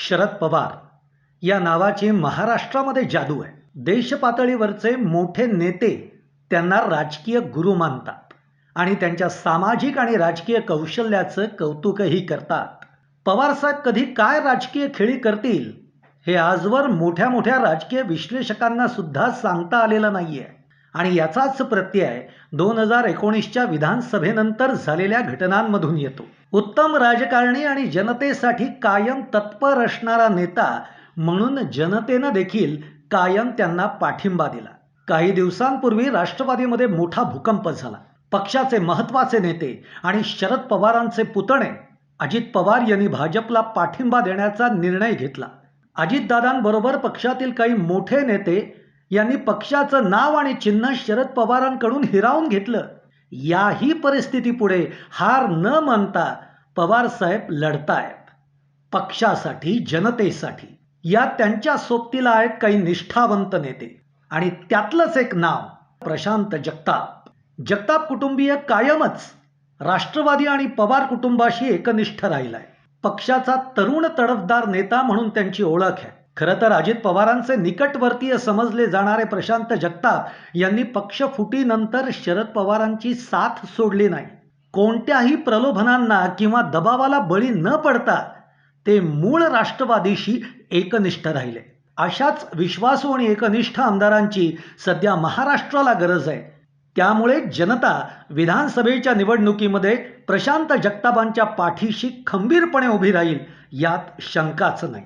शरद पवार या नावाची महाराष्ट्रामध्ये जादू आहे. देश पातळीवरचे मोठे नेते त्यांना राजकीय गुरु मानतात आणि त्यांच्या सामाजिक आणि राजकीय कौशल्याचं कौतुकही करतात. पवार साहेब कधी काय राजकीय खेळी करतील हे आजवर मोठ्या मोठ्या राजकीय विश्लेषकांना सुद्धा सांगता आलेलं नाहीये आणि याचाच प्रत्यय 2019च्या विधानसभेनंतर झालेल्या घटनांमधून येतो. उत्तम राजकारणी आणि जनतेसाठी कायम तत्पर असणारा नेता म्हणून जनतेनं देखील कायम त्यांना पाठिंबा दिला. काही दिवसांपूर्वी राष्ट्रवादीमध्ये मोठा भूकंप झाला. पक्षाचे महत्त्वाचे नेते आणि शरद पवारांचे पुतणे अजित पवार यांनी भाजपला पाठिंबा देण्याचा निर्णय घेतला. अजितदादांबरोबर पक्षातील काही मोठे नेते यांनी पक्षाचं नाव आणि चिन्ह शरद पवारांकडून हिरावून घेतलं. याही परिस्थितीपुढे हार न मानता पवार साहेब लढतायत पक्षासाठी, जनतेसाठी. या त्यांच्या सोबतीला आहेत काही निष्ठावंत नेते आणि त्यातलंच एक नाव प्रशांत जगताप. जगताप कुटुंबीय कायमच राष्ट्रवादी आणि पवार कुटुंबाशी एकनिष्ठ राहिलाय. पक्षाचा तरुण तडफदार नेता म्हणून त्यांची ओळख आहे. खरं तर अजित पवारांचे निकटवर्तीय समजले जाणारे प्रशांत जगताप यांनी पक्षफुटीनंतर शरद पवारांची साथ सोडली नाही. कोणत्याही प्रलोभनांना किंवा दबावाला बळी न पडता ते मूळ राष्ट्रवादीशी एकनिष्ठ राहिले. अशाच विश्वासू आणि एकनिष्ठ आमदारांची सध्या महाराष्ट्राला गरज आहे. त्यामुळे जनता विधानसभेच्या निवडणुकीमध्ये प्रशांत जगतापांच्या पाठीशी खंबीरपणे उभी राहील यात शंकाच नाही.